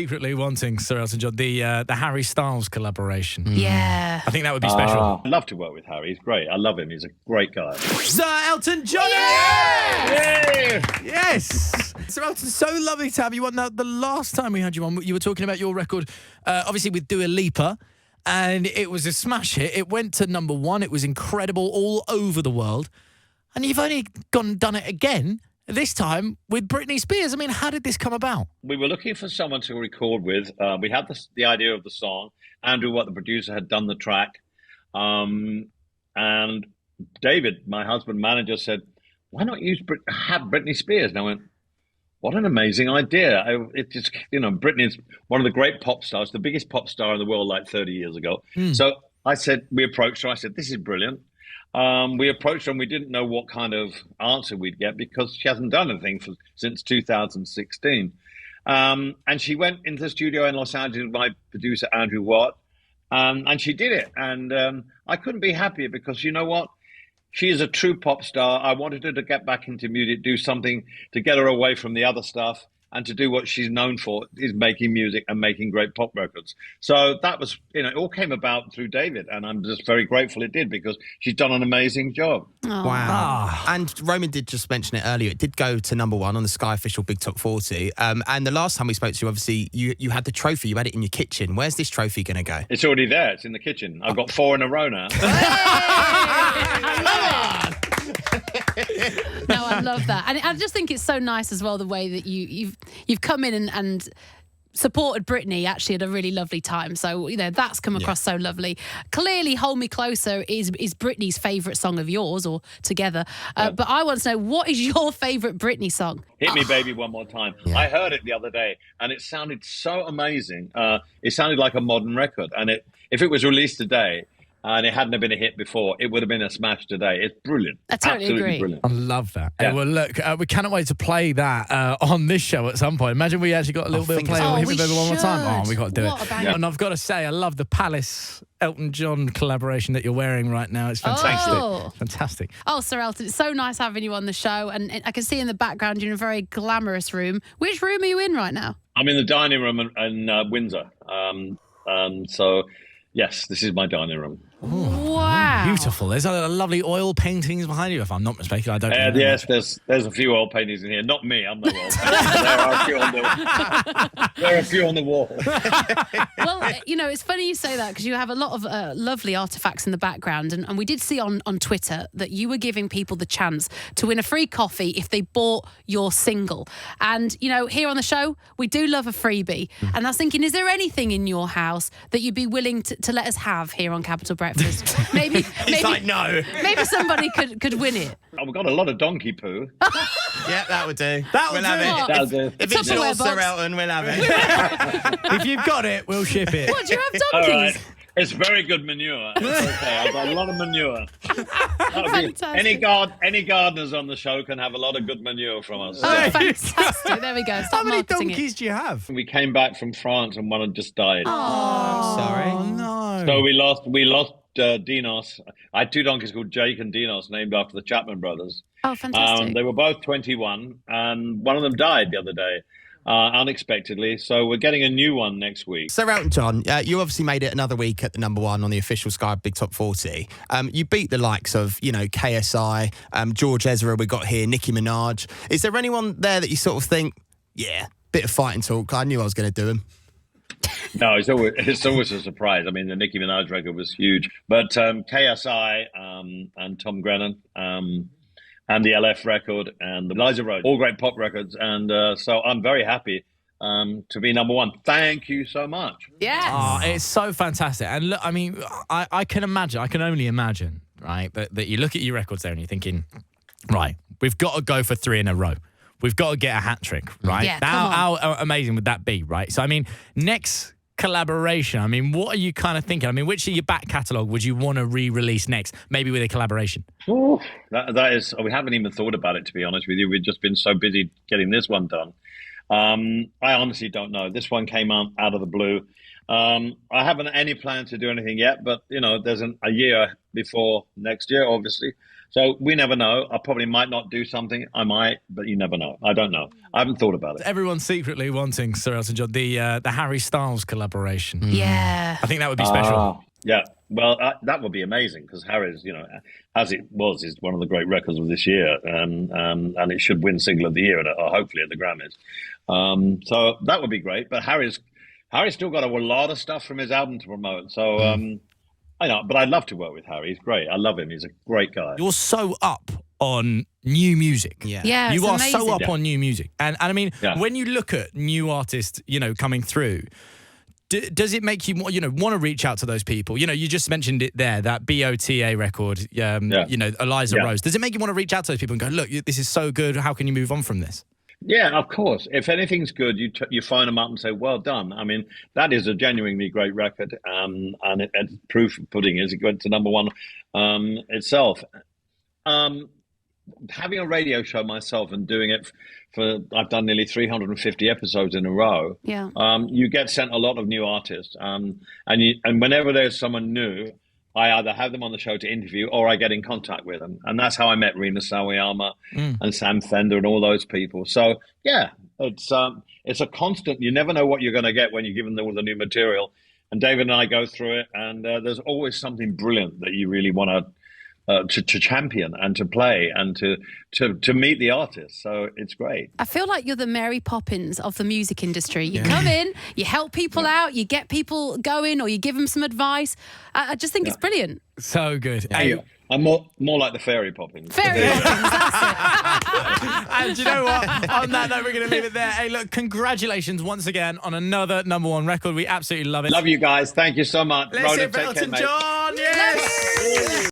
Secretly wanting, Sir Elton John, the Harry Styles collaboration. Yeah. I think that would be special. I'd love to work with Harry. He's great. I love him. He's a great guy. Sir Elton John! Yay! Yes! Sir Elton, so lovely to have you on. Now, the last time we had you on, you were talking about your record, obviously with Dua Lipa, and it was a smash hit. It went to number 1. It was incredible all over the world. And you've only gone and done it again, this time with Britney Spears. I mean, how did this come about? We were looking for someone to record with. We had the idea of the song. Andrew Watt, the producer, had done the track. And David, my husband manager, said, why not have Britney Spears? And I went, what an amazing idea. Britney's one of the great pop stars, the biggest pop star in the world like 30 years ago. So we approached her. I said, this is brilliant. We approached her and we didn't know what kind of answer we'd get because she hasn't done anything since 2016. And she went into the studio in Los Angeles with my producer, Andrew Watt, and she did it. And I couldn't be happier because you know what? She is a true pop star. I wanted her to get back into music, do something to get her away from the other stuff and to do what she's known for, is making music and making great pop records. So that was, it all came about through David, and I'm just very grateful it did because she's done an amazing job. Oh. Wow. And Roman did just mention it earlier. It did go to number 1 on the Sky Official Big Top 40. And the last time we spoke to you, obviously, you had the trophy. You had it in your kitchen. Where's this trophy going to go? It's already there. It's in the kitchen. I've got 4 in a row now. I love it. No, I love that, and I just think it's so nice as well the way that you've come in and supported Britney actually at a really lovely time. So that's come across so lovely. Clearly, "Hold Me Closer" is Britney's favourite song of yours or together. But I want to know, what is your favourite Britney song? "Hit Me Baby One More Time." Yeah. I heard it the other day, and it sounded so amazing. It sounded like a modern record, and if it was released today. And it hadn't been a hit before, it would have been a smash today. It's brilliant. I totally Absolutely agree. Brilliant. I love that. Yeah. Well, look, we cannot wait to play that on this show at some point. Imagine we actually got a little bit of play on Hit Me Baby One More Time. Oh, we got to do it. And I've got to say, I love the Palace Elton John collaboration that you're wearing right now. It's fantastic. Oh. Fantastic. Oh, Sir Elton, it's so nice having you on the show. And I can see in the background you're in a very glamorous room. Which room are you in right now? I'm in the dining room in Windsor. So, yes, this is my dining room. Ooh. Wow. Beautiful. There's a lovely oil paintings behind you, if I'm not mistaken. I don't know. Yes, there's a few oil paintings in here. Not me, I'm no oil painting. There are a few on the wall. Well, it's funny you say that because you have a lot of lovely artefacts in the background. And we did see on Twitter that you were giving people the chance to win a free coffee if they bought your single. And, here on the show, we do love a freebie. And I was thinking, is there anything in your house that you'd be willing to let us have here on Capital Breakfast? Maybe He's like, no. Maybe somebody could win it. Oh, we've got a lot of donkey poo. Yeah, that would do. We'll have it. That'll do. If it's yours, Sir Elton, we'll have it. If you've got it, we'll ship it. What, do you have All donkeys? right. It's very good manure. It's okay. I've got a lot of manure. Fantastic. Any gardeners on the show can have a lot of good manure from us. Oh, fantastic. There we go. Stop How many marketing donkeys do you have? We came back from France and one had just died. Oh, sorry. Oh, no. So we lost Dinos. I had 2 donkeys called Jake and Dinos, named after the Chapman brothers. Oh, fantastic. They were both 21, and one of them died the other day, unexpectedly. So we're getting a new one next week. So, Elton John, you obviously made it another week at the number 1 on the official Sky Big Top 40. You beat the likes of, KSI, George Ezra we got here, Nicki Minaj. Is there anyone there that you sort of think, yeah, bit of fighting talk, I knew I was going to do him? No, it's always a surprise. I mean, the Nicki Minaj record was huge. But KSI and Tom Grennan and the LF record and the Liza Rose, all great pop records. And so I'm very happy to be number 1. Thank you so much. Yes. Oh, it's so fantastic. And look, I mean, I can only imagine, right, that you look at your records there and you're thinking, right, we've got to go for 3 in a row. We've got to get a hat trick, right? Yeah, how amazing would that be, right? So, I mean, next collaboration, I mean, what are you kind of thinking? I mean, which of your back catalogue would you want to re-release next, maybe with a collaboration? Ooh, that is, we haven't even thought about it, to be honest with you. We've just been so busy getting this one done. I honestly don't know. This one came out of the blue. I haven't any plan to do anything yet, but there's a year before next year, obviously. So we never know. I probably might not do something. I might, but you never know. I don't know. I haven't thought about it. Everyone's secretly wanting, Sir Elton John, the Harry Styles collaboration. Yeah. I think that would be special. Yeah. Well, that would be amazing because Harry's, as it was, is one of the great records of this year, and it should win Single of the Year, or hopefully at the Grammys. So that would be great. But Harry's still got a lot of stuff from his album to promote. So I know, but I'd love to work with Harry. He's great. I love him. He's a great guy. You're so up on new music. Yeah, you it's are amazing. so up on new music. And I mean, Yeah. when you look at new artists, coming through, does it make you want to reach out to those people? You just mentioned it there, that BOTA record, Eliza Yeah. Rose. Does it make you want to reach out to those people and go, look, this is so good. How can you move on from this? Yeah, of course. If anything's good, you phone them up and say, "Well done." I mean, that is a genuinely great record, and proof of pudding is it went to number one itself. Having a radio show myself and doing it I've done nearly 350 episodes in a row. Yeah. You get sent a lot of new artists, and whenever there's someone new, I either have them on the show to interview or I get in contact with them. And that's how I met Rina Sawayama and Sam Fender and all those people. So, yeah, it's a constant. You never know what you're going to get when you're given all the new material. And David and I go through it, and there's always something brilliant that you really want to champion and to play and to meet the artist. So it's great. I feel like you're the Mary Poppins of the music industry. You come in, you help people out, you get people going, or you give them some advice. I just think it's brilliant. So good. Hey, I'm more like the Fairy Poppins. Fairy Poppins, that's it. And do you know what? On that note, we're going to leave it there. Hey, look, congratulations once again on another number one record. We absolutely love it. Love you guys. Thank you so much. Let's hear Rhoda, for take care, Elton mate. John. Yes.